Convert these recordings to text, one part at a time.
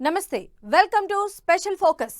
నమస్తే welcome to special focus.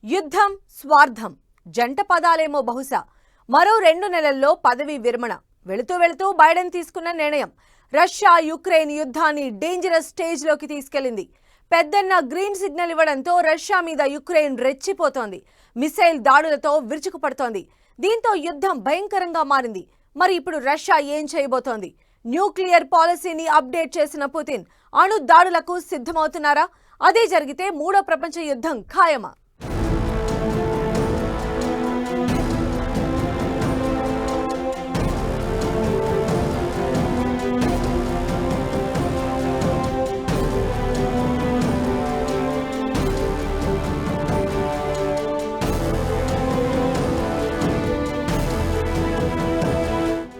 యుద్ధం స్వార్థం జంట పదాలేమో బహుశా. మరో 2 నెలల్లో పదవి విరమణ. వెళుతూ బైడెన్ తీసుకున్న నిర్ణయం రష్యా యుక్రెయిన్ యుద్ధాన్ని డేంజరస్ స్టేజ్ లోకి తీసుకెళ్లింది. పెద్దన్న గ్రీన్ సిగ్నల్ ఇవ్వడంతో రష్యా మీద యుక్రెయిన్ రెచ్చిపోతోంది. మిసైల్ దాడులతో విరుచుకుపడుతోంది. దీంతో యుద్ధం భయంకరంగా మారింది. మరి ఇప్పుడు రష్యా ఏం చేయబోతోంది? న్యూక్లియర్ పాలసీని అప్డేట్ చేసిన పుతిన్ అణు దాడులకు సిద్ధమవుతున్నారా? అదే జరిగితే మూడో ప్రపంచ యుద్ధం ఖాయమా?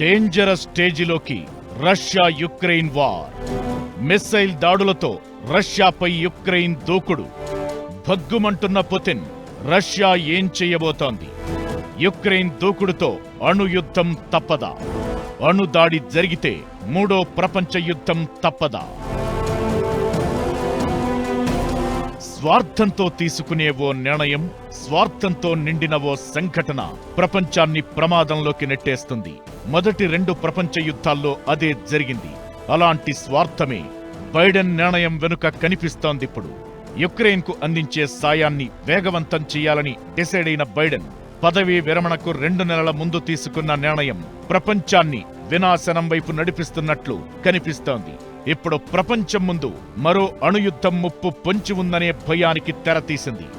డేంజరస్ స్టేజిలోకి రష్యా యుక్రెయిన్ వార్. మిస్సైల్ దాడులతో రష్యాపై యుక్రెయిన్ దూకుడు. భగ్గుమంటున్న పుతిన్ రష్యా ఏం చేయబోతోంది? యుక్రెయిన్ దూకుడుతో అణు యుద్ధం తప్పదా? అణు దాడి జరిగితే మూడో ప్రపంచ యుద్ధం తప్పదా? స్వార్థంతో తీసుకునే ఓ నిర్ణయం, స్వార్థంతో నిండిన ఓ సంఘటన ప్రపంచాన్ని ప్రమాదంలోకి నెట్టేస్తుంది. మొదటి 2 ప్రపంచ యుద్ధాల్లో అదే జరిగింది. అలాంటి స్వార్థమే బైడెన్ నిర్ణయం వెనుక కనిపిస్తోందిప్పుడు. యుక్రెయిన్కు అందించే సాయాన్ని వేగవంతం చేయాలని డిసైడ్ అయిన బైడెన్ పదవీ విరమణకు 2 నెలల ముందు తీసుకున్న నిర్ణయం ప్రపంచాన్ని వినాశనం వైపు నడిపిస్తున్నట్లు కనిపిస్తోంది. ఇప్పుడు ప్రపంచం ముందు మరో అణుయుద్ధం ముప్పు పొంచి ఉందనే భయానికి తెరతీసింది.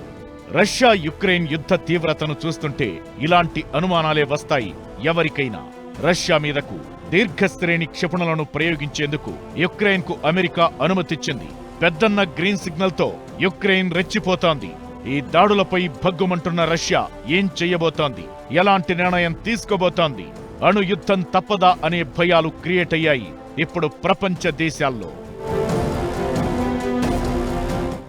రష్యా యుక్రెయిన్ యుద్ధ తీవ్రతను చూస్తుంటే ఇలాంటి అనుమానాలే వస్తాయి ఎవరికైనా. రష్యా మీదకు దీర్ఘశ్రేణి క్షిపణులను ప్రయోగించేందుకు యుక్రెయిన్కు అమెరికా అనుమతిచ్చింది. పెద్దన్న గ్రీన్ సిగ్నల్తో యుక్రెయిన్ రెచ్చిపోతోంది. ఈ దాడులపై భగ్గుమంటున్న రష్యా ఏం చెయ్యబోతోంది? ఎలాంటి నిర్ణయం తీసుకోబోతోంది? అణు యుద్ధం తప్పదా అనే భయాలు క్రియేట్ అయ్యాయి ఇప్పుడు ప్రపంచ దేశాల్లో.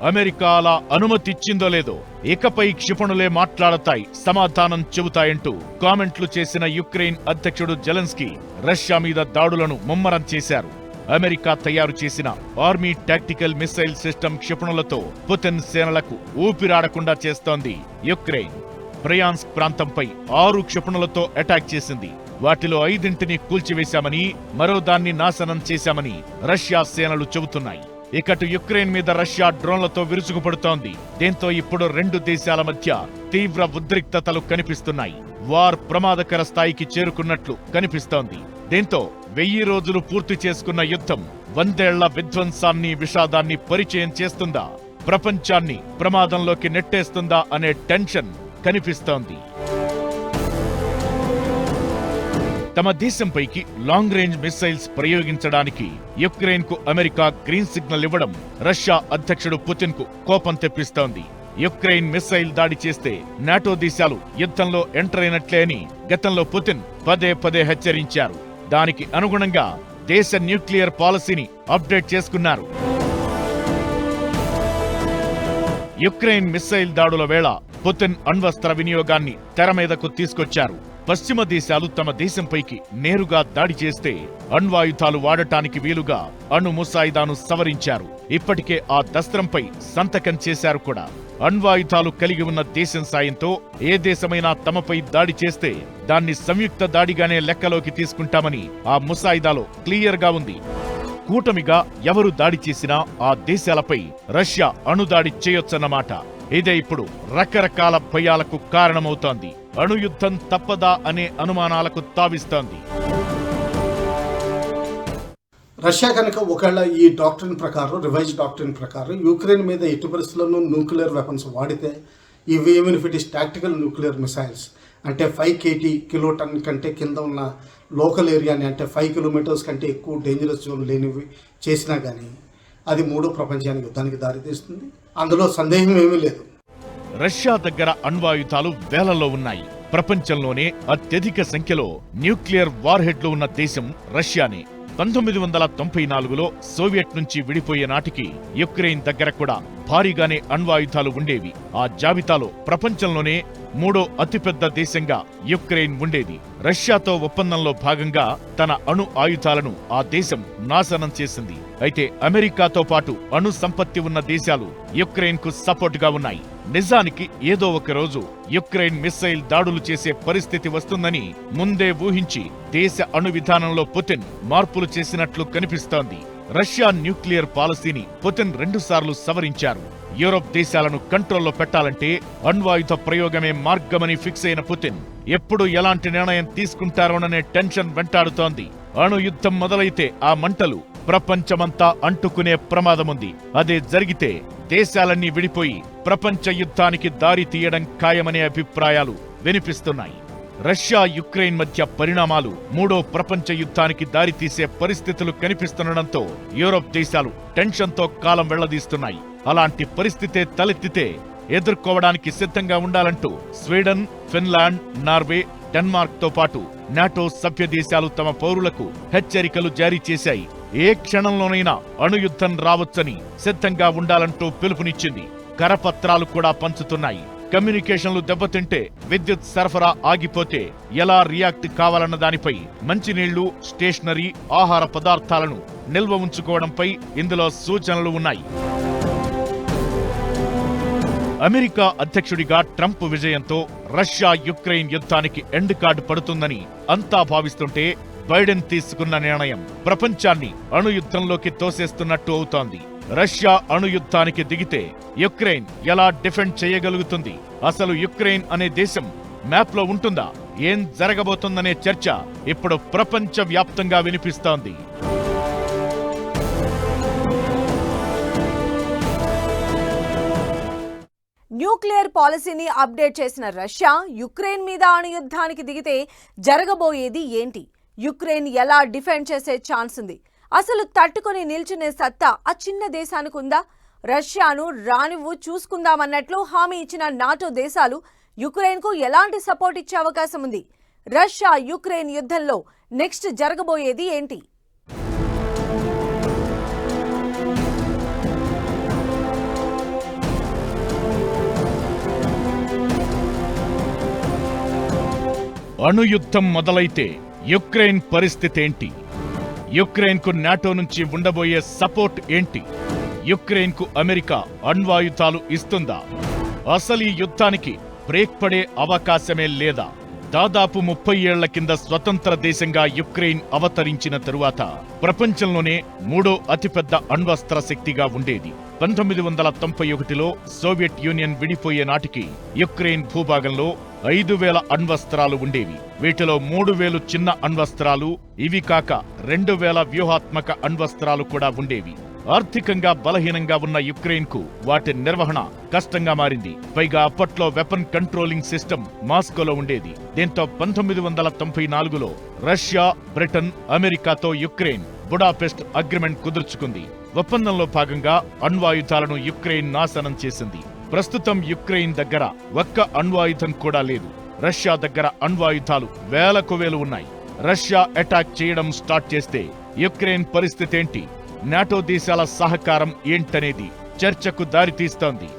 అమెరికా అలా అనుమతిచ్చిందో లేదో, ఇకపై క్షిపణులే మాట్లాడతాయి, సమాధానం చెబుతాయంటూ కామెంట్లు చేసిన యుక్రెయిన్ అధ్యక్షుడు జెలెన్స్కీ రష్యా మీద దాడులను ముమ్మరం చేశారు. అమెరికా తయారు చేసిన ఆర్మీ టాక్టికల్ మిసైల్ సిస్టమ్ క్షిపణులతో పుతిన్ సేనలకు ఊపిరాడకుండా చేస్తోంది యుక్రెయిన్. బ్రయాన్స్క్ ప్రాంతంపై 6 క్షిపణులతో అటాక్ చేసింది. వాటిలో 5ంటిని కూల్చివేశామని, మరో దాన్ని నాశనం చేశామని రష్యా సేనలు చెబుతున్నాయి. ఇకటు యుక్రెయిన్ మీద రష్యా డ్రోన్లతో విరుచుకుపడుతోంది. దీంతో ఇప్పుడు 2 దేశాల మధ్య తీవ్ర ఉద్రిక్తతలు కనిపిస్తున్నాయి. వార్ ప్రమాదకర స్థాయికి చేరుకున్నట్లు కనిపిస్తోంది. దీంతో 1000 రోజులు పూర్తి చేసుకున్న యుద్ధం 100 ఏళ్ల విధ్వంసాన్ని, విషాదాన్ని పరిచయం చేస్తుందా? ప్రపంచాన్ని ప్రమాదంలోకి నెట్టేస్తుందా అనే టెన్షన్ కనిపిస్తోంది. తమ దేశంపైకి లాంగ్ రేంజ్ మిసైల్స్ ప్రయోగించడానికి యుక్రెయిన్ కు అమెరికా గ్రీన్ సిగ్నల్ ఇవ్వడం రష్యా అధ్యక్షుడు పుతిన్ కు కోపం తెప్పిస్తోంది. యుక్రెయిన్ మిసైల్ దాడి చేస్తే నాటో దేశాలు యుద్ధంలో ఎంటర్ అయినట్లే అని గతంలో పుతిన్ పదే హెచ్చరించారు. దానికి అనుగుణంగా దేశ న్యూక్లియర్ పాలసీని అప్డేట్ చేసుకున్నారు. యుక్రెయిన్ మిసైల్ దాడుల వేళ పుతిన్ అణ్వస్త్ర వినియోగాన్ని తెర మీదకు తీసుకొచ్చారు. పశ్చిమ దేశాలు తమ దేశంపైకి నేరుగా దాడి చేస్తే అణ్వాయుధాలు వాడటానికి వీలుగా అణు ముసాయిదాను సవరించారు. ఇప్పటికే ఆ దస్త్రంపై సంతకం చేశారు కూడా. అణ్వాయుధాలు కలిగి ఉన్న దేశం సాయంతో ఏ దేశమైనా తమపై దాడి చేస్తే దాన్ని సంయుక్త దాడిగానే లెక్కలోకి తీసుకుంటామని ఆ ముసాయిదాలో క్లియర్గా ఉంది. కూటమిగా ఎవరు దాడి చేసినా ఆ దేశాలపై రష్యా అణుదాడి చేయొచ్చన్నమాట. ఇదే ఇప్పుడు రకరకాల భయాలకు కారణమవుతోంది. అణుయుద్ధం తప్పదా అనే అనుమానాలకు తావిస్తోంది. రష్యా కనుక ఒకవేళ ఈ డాక్ట్రిన్ ప్రకారం, రివైజ్ డాక్ట్రిన్ ప్రకారం యుక్రెయిన్ మీద ఎట్టి పరిస్థితుల్లోనూ న్యూక్లియర్ వెపన్స్ వాడితే, ఇవి even if it is tactical nuclear missiles అంటే 5 kT కిలోటన్ కంటే కింద ఉన్న లోకల్ ఏరియాని, అంటే 5 కిలోమీటర్స్ కంటే ఎక్కువ డేంజరస్ జోన్ లేనివి చేసినా కానీ అది మూడో ప్రపంచానికి యుద్ధానికి దారితీస్తుంది. అందులో సందేహం ఏమీ లేదు. రష్యా దగ్గర అణ్వాయుధాలు వేలల్లో ఉన్నాయి. ప్రపంచంలోనే అత్యధిక సంఖ్యలో న్యూక్లియర్ వార్ హెడ్లు ఉన్న దేశం రష్యానే. 1994లో సోవియట్ నుంచి విడిపోయే నాటికి యుక్రెయిన్ దగ్గర కూడా భారీగానే అణ్వాయుధాలు ఉండేవి. ఆ జాబితాలో ప్రపంచంలోనే 3వ అతిపెద్ద దేశంగా యుక్రెయిన్ ఉండేది. రష్యాతో ఒప్పందంలో భాగంగా తన అణు ఆయుధాలను ఆ దేశం నాశనం చేసింది. అయితే అమెరికాతో పాటు అణు సంపత్తి ఉన్న దేశాలు యుక్రెయిన్ కు సపోర్ట్ గా ఉన్నాయి. నిజానికి ఏదో ఒక రోజు యుక్రెయిన్ మిస్సైల్ దాడులు చేసే పరిస్థితి వస్తుందని ముందే ఊహించి దేశ అణు విధానంలో పుతిన్ మార్పులు చేసినట్లు కనిపిస్తోంది. రష్యా న్యూక్లియర్ పాలసీని పుతిన్ 2 సార్లు సవరించారు. యూరోప్ దేశాలను కంట్రోల్లో పెట్టాలంటే అణ్వాయుధ ప్రయోగమే మార్గమని ఫిక్స్ అయిన పుతిన్ ఎప్పుడు ఎలాంటి నిర్ణయం తీసుకుంటారోననే టెన్షన్ వెంటాడుతోంది. అణు యుద్ధం మొదలైతే ఆ మంటలు ప్రపంచమంతా అంటుకునే ప్రమాదముంది. అదే జరిగితే దేశాలన్నీ విడిపోయి ప్రపంచ యుద్ధానికి దారి తీయడం ఖాయమనే అభిప్రాయాలు వినిపిస్తున్నాయి. రష్యా యుక్రెయిన్ మధ్య పరిణామాలు 3వ ప్రపంచ యుద్ధానికి దారితీసే పరిస్థితులు కనిపిస్తుండటంతో యూరోప్ దేశాలు టెన్షన్తో కాలం వెళ్లదీస్తున్నాయి. అలాంటి పరిస్థితే తలెత్తితే ఎదుర్కోవడానికి సిద్ధంగా ఉండాలంటూ స్వీడన్, ఫిన్లాండ్, నార్వే, డెన్మార్క్ తో పాటు నాటో సభ్య దేశాలు తమ పౌరులకు హెచ్చరికలు జారీ చేశాయి. ఏ క్షణంలోనైనా అణుయుద్ధం రావచ్చని సిద్ధంగా ఉండాలంటూ పిలుపునిచ్చింది. కరపత్రాలు కూడా పంచుతున్నాయి. కమ్యూనికేషన్లు దెబ్బతింటే, విద్యుత్ సరఫరా ఆగిపోతే ఎలా రియాక్ట్ కావాలన్న దానిపై, మంచినీళ్లు, స్టేషనరీ, ఆహార పదార్థాలను నిల్వ ఉంచుకోవడంపై ఇందులో సూచనలు ఉన్నాయి. అమెరికా అధ్యక్షుడిగా ట్రంప్ విజయంతో రష్యా యుక్రెయిన్ యుద్ధానికి ఎండ్ కార్డు పడుతుందని అంతా భావిస్తుంటే, బైడెన్ తీసుకున్న నిర్ణయం ప్రపంచాన్ని అణుయుద్ధంలోకి తోసేస్తున్నట్టు అవుతోంది. రష్యా అణుయుద్ధానికి దిగితే యుక్రెయిన్ ఎలా డిఫెండ్ చేయగలుగుతుంది? అసలు యుక్రెయిన్ అనే దేశం మ్యాప్ లో ఉంటుందా? ఏం జరగబోతుందనే చర్చ ఇప్పుడు ప్రపంచ వ్యాప్తంగా వినిపిస్తోంది. న్యూక్లియర్ పాలసీని అప్డేట్ చేసిన రష్యా యుక్రెయిన్ మీద అణుయుద్ధానికి దిగితే జరగబోయేది ఏంటి? యుక్రెయిన్ ఎలా డిఫెండ్ చేసే ఛాన్స్ ఉంది? అసలు తట్టుకొని నిల్చునే సత్తా ఆ చిన్న దేశానికి ఉందా? రష్యాను రానివ్వు చూసుకుందామన్నట్లు హామీ ఇచ్చిన నాటో దేశాలు యుక్రెయిన్కు ఎలాంటి సపోర్ట్ ఇచ్చే అవకాశం ఉంది? రష్యా యుక్రెయిన్ యుద్ధంలో నెక్స్ట్ జరగబోయేది ఏంటి? అణుయుద్ధం మొదలైతే యుక్రెయిన్ పరిస్థితి ఏంటి? యుక్రెయిన్కు నాటో నుంచి ఉండబోయే సపోర్ట్ ఏంటి? యుక్రెయిన్కు అమెరికా అణ్వాయుధాలు ఇస్తుందా? అసలు ఈ యుద్ధానికి బ్రేక్ పడే అవకాశమే లేదా? దాదాపు 30 ఏళ్ల కింద స్వతంత్ర దేశంగా యుక్రెయిన్ అవతరించిన తరువాత ప్రపంచంలోనే 3వ అతిపెద్ద అణ్వస్త్ర శక్తిగా ఉండేది. 1991లో సోవియట్ యూనియన్ విడిపోయే నాటికి యుక్రెయిన్ భూభాగంలో 5000 అణ్వస్త్రాలు ఉండేవి. వీటిలో 3000 చిన్న అణ్వస్త్రాలు, ఇవి కాక 2000 వ్యూహాత్మక అణ్వస్త్రాలు కూడా ఉండేవి. ఆర్థికంగా బలహీనంగా ఉన్న యుక్రెయిన్ కు వాటి నిర్వహణ కష్టంగా మారింది. పైగా అప్పట్లో వెపన్ కంట్రోలింగ్ సిస్టమ్ మాస్కోలో ఉండేది. దీంతో 1994లో రష్యా, బ్రిటన్, అమెరికాతో యుక్రెయిన్ బుడాపెస్ట్ అగ్రిమెంట్ కుదుర్చుకుంది. ఒప్పందంలో భాగంగా అణ్వాయుధాలను యుక్రెయిన్ నాశనం చేసింది. ప్రస్తుతం యుక్రెయిన్ దగ్గర ఒక్క అణ్వాయుధం కూడా లేదు. రష్యా దగ్గర అణ్వాయుధాలు వేలకు వేలు ఉన్నాయి. రష్యా అటాక్ చేయడం స్టార్ట్ చేస్తే యుక్రెయిన్ పరిస్థితి ఏంటి? నాటో దేశాల సహకారం ఏంటనేది చర్చకు దారితీస్తోంది.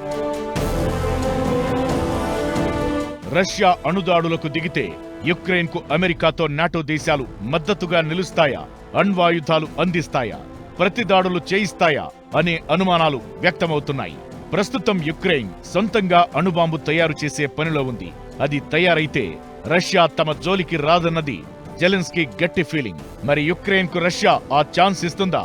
రష్యా అణుదాడులకు దిగితే యుక్రెయిన్కు అమెరికాతో నాటో దేశాలు మద్దతుగా నిలుస్తాయా? అణ్వాయుధాలు అందిస్తాయా? ప్రతిదాడులు చేయిస్తాయా అనే అనుమానాలు వ్యక్తమవుతున్నాయి. ప్రస్తుతం యుక్రెయిన్ సొంతంగా అణుబాంబు తయారు చేసే పనిలో ఉంది. అది తయారైతే రష్యా తమ జోలికి రాదన్నది జెలెన్స్కీ గట్టి ఫీలింగ్. మరి యుక్రెయిన్కు రష్యా ఆ ఛాన్స్ ఇస్తుందా?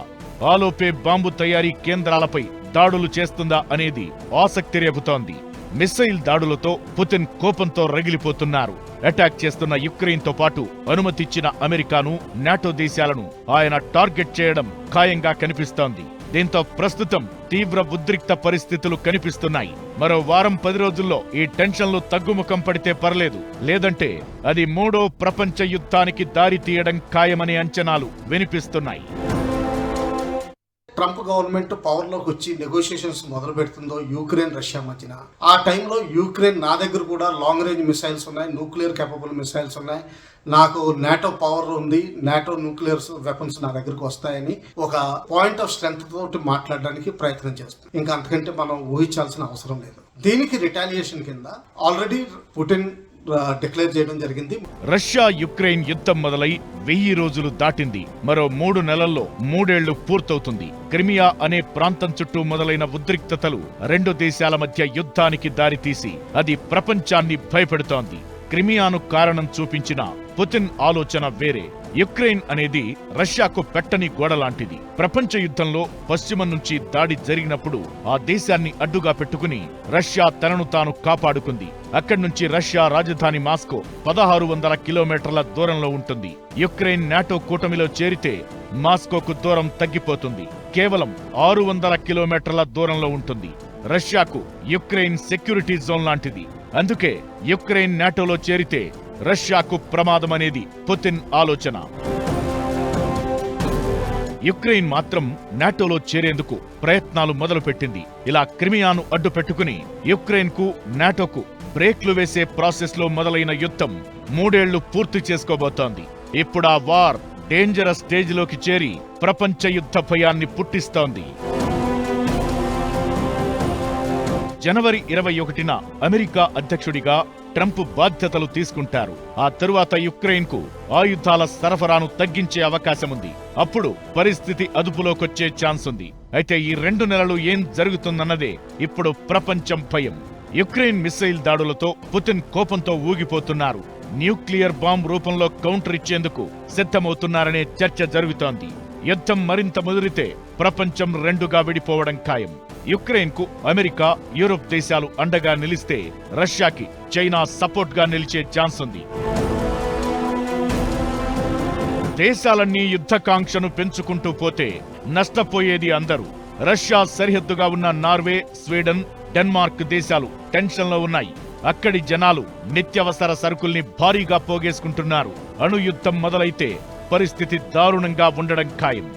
ఆలోపే బాంబు తయారీ కేంద్రాలపై దాడులు చేస్తుందా అనేది ఆసక్తి రేపుతోంది. మిస్సైల్ దాడులతో పుతిన్ కోపంతో రగిలిపోతున్నారు. అటాక్ చేస్తున్న యుక్రెయిన్తో పాటు అనుమతిచ్చిన అమెరికాను, నాటో దేశాలను ఆయన టార్గెట్ చేయడం ఖాయంగా కనిపిస్తోంది. దీంతో ప్రస్తుతం తీవ్ర ఉద్రిక్త పరిస్థితులు కనిపిస్తున్నాయి. మరో వారం 10 రోజుల్లో ఈ టెన్షన్లు తగ్గుముఖం పడితే పర్లేదు. లేదంటే అది 3వ ప్రపంచ యుద్ధానికి దారి తీయడం ఖాయమనే అంచనాలు వినిపిస్తున్నాయి. ట్రంప్ గవర్నమెంట్ పవర్లోకి వచ్చి నెగోషియేషన్స్ మొదలు పెడుతుందో యుక్రెయిన్ రష్యా మధ్యన, ఆ టైంలో యుక్రెయిన్ నా దగ్గర కూడా లాంగ్ రేంజ్ మిసైల్స్ ఉన్నాయి, న్యూక్లియర్ కేపబుల్ మిసైల్స్ ఉన్నాయి, నాకు నాటో పవర్ ఉంది, నాటో న్యూక్లియర్ వెపన్స్ నా దగ్గరకు వస్తాయని ఒక పాయింట్ ఆఫ్ స్ట్రెంగ్త్ తోటి మాట్లాడడానికి ప్రయత్నం చేస్తుంది. ఇంకా అంతకంటే మనం ఊహించాల్సిన అవసరం లేదు. దీనికి రిటాలియేషన్ కింద ఆల్రెడీ పుటిన్ డిక్లేర్ చేయడం జరిగింది. రష్యా యుక్రెయిన్ యుద్ధం మొదలై 1000 రోజులు దాటింది. మరో 3 నెలల్లో 3 ఏళ్లు పూర్తవుతుంది. క్రిమియా అనే ప్రాంతం చుట్టూ మొదలైన ఉద్రిక్తతలు 2 దేశాల మధ్య యుద్ధానికి దారితీసి అది ప్రపంచాన్ని భయపెడుతోంది. క్రిమియాను కారణం చూపించిన పుతిన్ ఆలోచన వేరే. యుక్రెయిన్ అనేది రష్యాకు పెట్టని గోడ లాంటిది. ప్రపంచ యుద్ధంలో పశ్చిమం నుంచి దాడి జరిగినప్పుడు ఆ దేశాన్ని అడ్డుగా పెట్టుకుని రష్యా తనను తాను కాపాడుకుంది. అక్కడి నుంచి రష్యా రాజధాని మాస్కో 1600 కిలోమీటర్ల దూరంలో ఉంటుంది. యుక్రెయిన్ నాటో కూటమిలో చేరితే మాస్కోకు దూరం తగ్గిపోతుంది. కేవలం 600 కిలోమీటర్ల దూరంలో ఉంటుంది. రష్యాకు యుక్రెయిన్ సెక్యూరిటీ జోన్ లాంటిది. అందుకే యుక్రెయిన్ నాటోలో చేరితే రష్యాకు ప్రమాదమనేది పుతిన్ ఆలోచన. యుక్రెయిన్ మాత్రం నాటోలో చేరేందుకు ప్రయత్నాలు మొదలుపెట్టింది. ఇలా క్రిమియాను అడ్డు పెట్టుకుని యుక్రెయిన్కు నాటోకు బ్రేక్లు వేసే ప్రాసెస్లో మొదలైన యుద్ధం 3 ఏళ్లు పూర్తి చేసుకోబోతోంది. ఇప్పుడా వార్ డేంజరస్ స్టేజ్లోకి చేరి ప్రపంచ యుద్ధ భయాన్ని పుట్టిస్తోంది. జనవరి 21న అమెరికా అధ్యక్షుడిగా ట్రంప్ బాధ్యతలు తీసుకుంటారు. ఆ తరువాత యుక్రెయిన్కు ఆయుధాల సరఫరాను తగ్గించే అవకాశముంది. అప్పుడు పరిస్థితి అదుపులోకొచ్చే ఛాన్స్ ఉంది. అయితే ఈ 2 నెలలు ఏం జరుగుతుందన్నదే ఇప్పుడు ప్రపంచం భయం. యుక్రెయిన్ మిస్సైల్ దాడులతో పుతిన్ కోపంతో ఊగిపోతున్నారు. న్యూక్లియర్ బాంబ్ రూపంలో కౌంటర్ ఇచ్చేందుకు సిద్ధమవుతున్నారనే చర్చ జరుగుతోంది. యుద్ధం మరింత ముదిరితే ప్రపంచం 2గా విడిపోవడం ఖాయం. యుక్రెయిన్కు అమెరికా, యూరోప్ దేశాలు అండగా నిలిస్తే రష్యాకి చైనా సపోర్ట్గా నిలిచే ఛాన్స్ ఉంది. దేశాలన్నీ యుద్ధకాంక్షను పెంచుకుంటూ పోతే నష్టపోయేది అందరూ. రష్యా సరిహద్దుగా ఉన్న నార్వే, స్వీడన్, డెన్మార్క్ దేశాలు టెన్షన్లో ఉన్నాయి. అక్కడి జనాలు నిత్యావసర సరుకుల్ని భారీగా పోగేసుకుంటున్నారు. అణుయుద్ధం మొదలైతే పరిస్థితి దారుణంగా ఉండడం ఖాయం.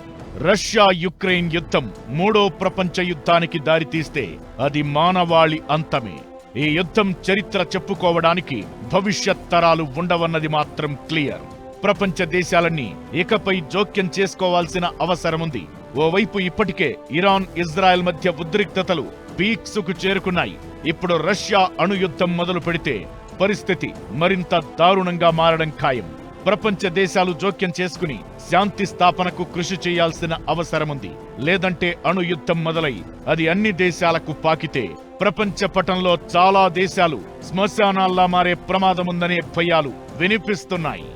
రష్యా యుక్రెయిన్ యుద్ధం 3వ ప్రపంచ యుద్ధానికి దారితీస్తే అది మానవాళి అంతమే. ఈ యుద్ధం చరిత్ర చెప్పుకోవడానికి భవిష్యత్ తరాలు ఉండవన్నది మాత్రం క్లియర్. ప్రపంచ దేశాలన్నీ ఇకపై జోక్యం చేసుకోవాల్సిన అవసరముంది. ఓవైపు ఇప్పటికే ఇరాన్, ఇజ్రాయెల్ మధ్య ఉద్రిక్తతలు పీక్స్కు చేరుకున్నాయి. ఇప్పుడు రష్యా అణుయుద్ధం మొదలు పెడితే పరిస్థితి మరింత దారుణంగా మారడం ఖాయం. ప్రపంచ దేశాలు జోక్యం చేసుకుని శాంతి స్థాపనకు కృషి చేయాల్సిన అవసరముంది. లేదంటే అణుయుద్ధం మొదలై అది అన్ని దేశాలకు పాకితే ప్రపంచ పటంలో చాలా దేశాలు శ్మశానాల్లా మారే ప్రమాదముందనే భయాలు వినిపిస్తున్నాయి.